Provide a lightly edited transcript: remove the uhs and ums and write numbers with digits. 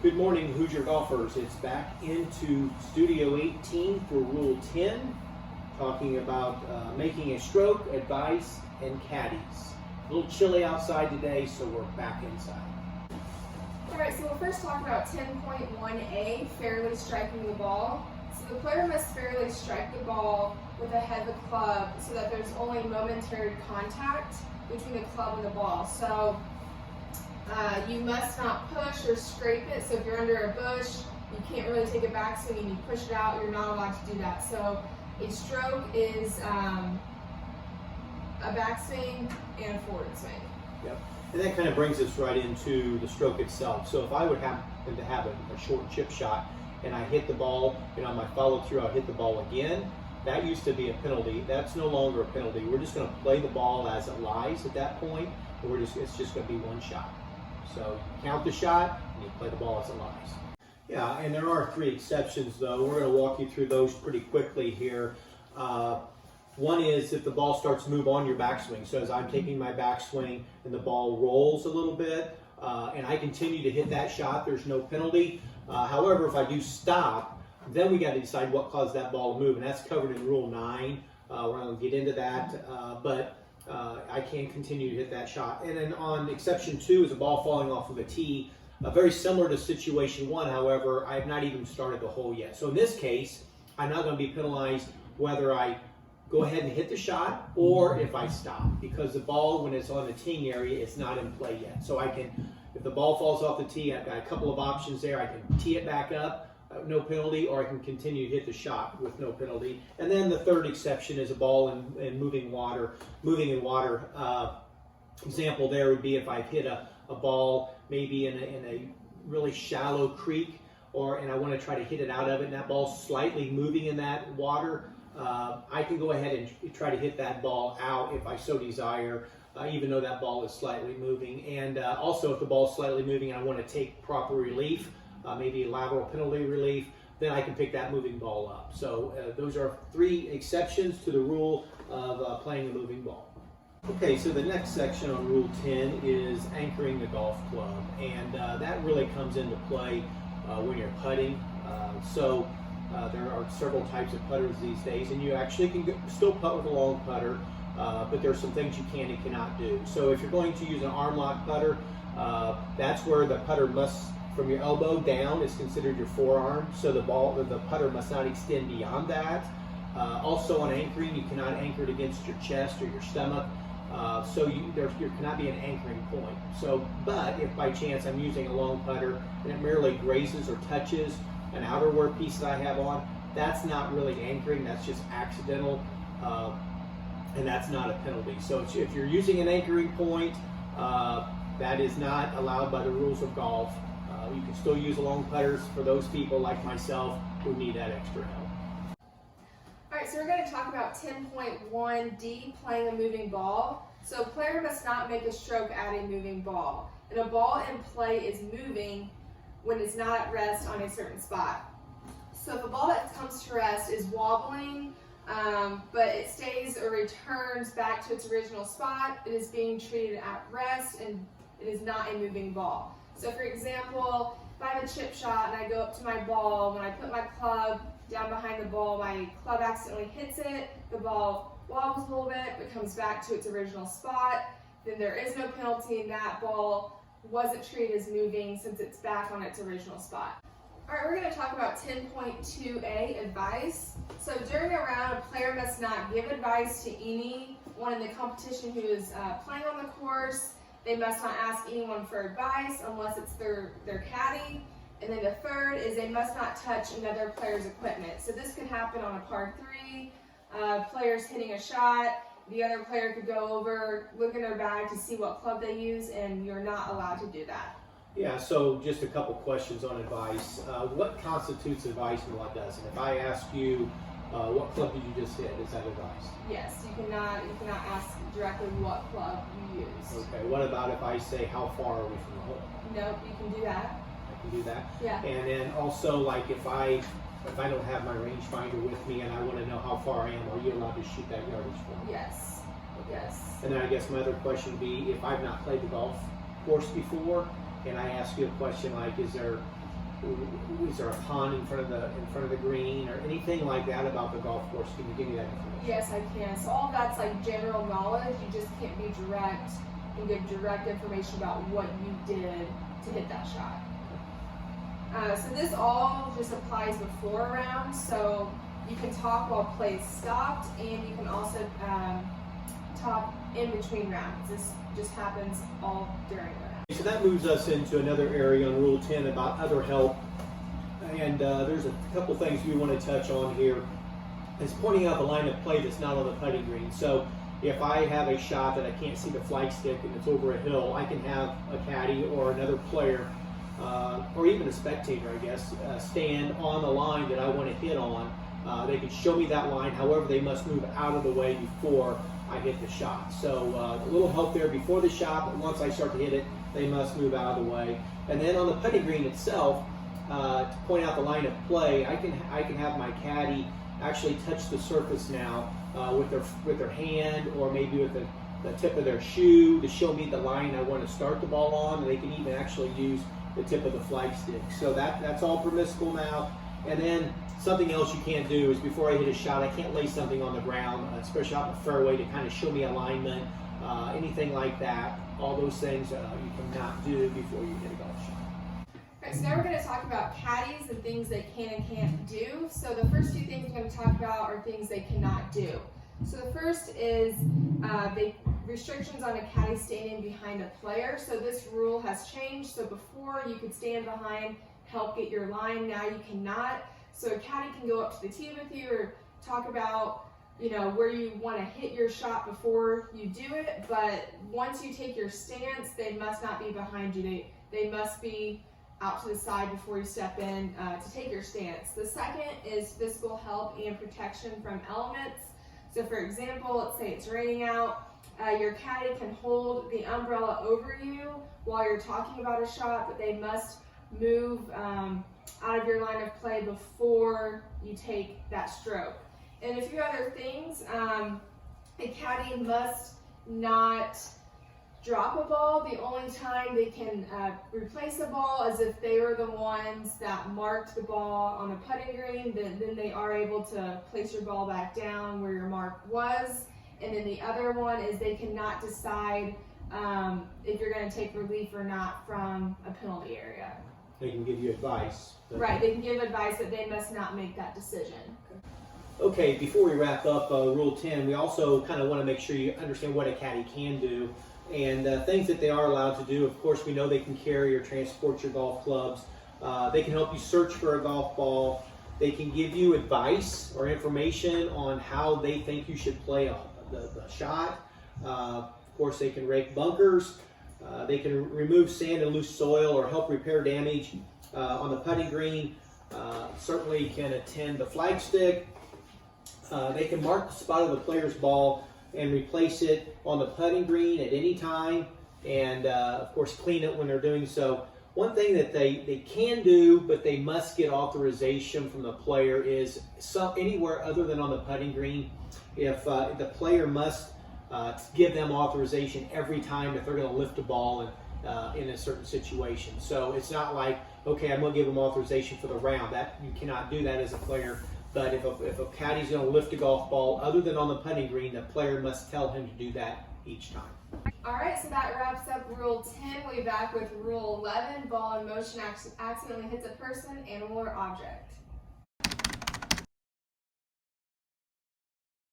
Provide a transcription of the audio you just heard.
Good morning, Hoosier golfers. It's back into Studio 18 for Rule 10, talking about making a stroke, advice, and caddies. A little chilly outside today, so we're back inside. Alright, so we'll first talk about 10.1a, fairly striking the ball. So the player must fairly strike the ball with the head of the club so that there's only momentary contact between the club and the ball. So you must not push or scrape it. So if you're under a bush, you can't really take a backswing and you push it out, you're not allowed to do that. So a stroke is a backswing and a forward swing. Yep. And that kind of brings us right into the stroke itself. So if I would happen to have a short chip shot and I hit the ball, and on my follow through I'll hit the ball again, that used to be a penalty. That's no longer a penalty. We're just going to play the ball as it lies at that point, and it's just going to be one shot. So you count the shot and you play the ball as it lies. Yeah, and there are three exceptions though. We're going to walk you through those pretty quickly here. One is if the ball starts to move on your backswing. So as I'm taking my backswing and the ball rolls a little bit, and I continue to hit that shot, there's no penalty. However, if I do stop, then we got to decide what caused that ball to move, and that's covered in Rule 9. We're not going to get into that, but I can continue to hit that shot. And then on exception 2 is a ball falling off of a tee, very similar to situation 1. However, I have not even started the hole yet. So in this case, I'm not going to be penalized whether I go ahead and hit the shot or if I stop, because the ball, when it's on the teeing area, it's not in play yet. So I can, if the ball falls off the tee, I've got a couple of options there. I can tee it back up, no penalty, or I can continue to hit the shot with no penalty. And then the third exception is a ball in moving water. Example there would be if I hit a ball maybe in a really shallow creek, and I want to try to hit it out of it, and that ball's slightly moving in that water. I can go ahead and try to hit that ball out if I so desire, even though that ball is slightly moving. And also, if the ball is slightly moving and I want to take proper relief, maybe a lateral penalty relief, then I can pick that moving ball up. So those are 3 exceptions to the rule of playing a moving ball. Okay, so the next section on Rule 10 is anchoring the golf club, and that really comes into play when you're putting. There are several types of putters these days, and you actually can still putt with a long putter, but there's some things you can and cannot do. So if you're going to use an arm lock putter, that's where the putter must, from your elbow down, is considered your forearm. So the putter must not extend beyond that. Also on anchoring, you cannot anchor it against your chest or your stomach. So there cannot be an anchoring point. But if by chance I'm using a long putter and it merely grazes or touches an outerwear piece that I have on, that's not really anchoring, that's just accidental, and that's not a penalty. So if you're using an anchoring point, that is not allowed by the rules of golf. You can still use long putters for those people like myself who need that extra help. Alright, so we're going to talk about 10.1d, playing a moving ball. So a player must not make a stroke at a moving ball. And a ball in play is moving when it's not at rest on a certain spot. So if a ball that comes to rest is wobbling, but it stays or returns back to its original spot, it is being treated at rest and it is not a moving ball. So for example, if I have a chip shot and I go up to my ball, when I put my club down behind the ball, my club accidentally hits it, the ball wobbles a little bit but comes back to its original spot, then there is no penalty and that ball wasn't treated as moving since it's back on its original spot. Alright, we're going to talk about 10.2a, advice. So during a round, a player must not give advice to anyone in the competition who is playing on the course. They must not ask anyone for advice unless it's their caddy. And then the third is they must not touch another player's equipment. So this could happen on a par 3, players hitting a shot. The other player could go over, look in their bag to see what club they use, and you're not allowed to do that. Yeah, so just a couple questions on advice. What constitutes advice and what doesn't? If I ask you, what club did you just hit, is that advice? Yes, you cannot ask directly what club you use. Okay, what about if I say, how far are we from the hole? Nope, you can do that. I can do that? Yeah. And then also, like if I don't have my rangefinder with me and I want to know how far I am, are you allowed to shoot that yardage for me? Yes. Okay. Yes. And then I guess my other question would be, if I've not played the golf course before, and I ask you a question like, is there is there a pond in front of the green or anything like that about the golf course? Can you give me that information? Yes, I can. So all that's like general knowledge. You just can't be direct and give direct information about what you did to hit that shot. So this all just applies before a round. So you can talk while play is stopped, and you can also talk in between rounds. This just happens all during the round. So that moves us into another area on Rule 10 about other help. And there's a couple things we want to touch on here. It's pointing out the line of play that's not on the putting green. So if I have a shot that I can't see the flag stick and it's over a hill, I can have a caddy or another player, or even a spectator, I guess, stand on the line that I want to hit on. They can show me that line. However, they must move out of the way before I hit the shot. So a little help there before the shot, but once I start to hit it, they must move out of the way. And then on the putting green itself, to point out the line of play, I can have my caddy actually touch the surface now with their hand or maybe with the tip of their shoe to show me the line I want to start the ball on. And they can even actually use the tip of the flag stick. So that's all permissible now. And then something else you can't do is before I hit a shot, I can't lay something on the ground, especially out in the fairway, to kind of show me alignment, anything like that. All those things you cannot do before you hit a golf shot. Alright, so now we're going to talk about caddies and things they can and can't do. So the first two things we're going to talk about are things they cannot do. So the first is restrictions on a caddy standing behind a player. So this rule has changed. So before you could stand behind, help get your line. Now you cannot. So a caddy can go up to the tee with you or talk about, where you want to hit your shot before you do it. But once you take your stance, they must not be behind you. They must be out to the side before you step in to take your stance. The second is physical help and protection from elements. So for example, let's say it's raining out. Your caddy can hold the umbrella over you while you're talking about a shot, but they must move out of your line of play before you take that stroke. And a few other things, a caddy must not drop a ball. The only time they can replace a ball is if they were the ones that marked the ball on the putting green. Then they are able to place your ball back down where your mark was. And then the other one is they cannot decide if you're going to take relief or not from a penalty area. They can give you advice. Right, they can give advice, but they must not make that decision. Okay, before we wrap up Rule 10, we also kind of want to make sure you understand what a caddy can do and things that they are allowed to do. Of course, we know they can carry or transport your golf clubs. They can help you search for a golf ball. They can give you advice or information on how they think you should play the shot. Of course, they can rake bunkers. They can remove sand and loose soil or help repair damage on the putting green. Certainly can attend the flag stick. They can mark the spot of the player's ball and replace it on the putting green at any time, and of course clean it when they're doing so. One thing that they can do, but they must get authorization from the player, is anywhere other than on the putting green. If the player must give them authorization every time that they're going to lift a ball in a certain situation. So it's not like, okay, I'm going to give them authorization for the round. That you cannot do that as a player. But if a caddy's going to lift a golf ball other than on the putting green, the player must tell him to do that each time. All right, so that wraps up Rule 10. We'll be back with Rule 11. Ball in motion accidentally hits a person, animal, or object.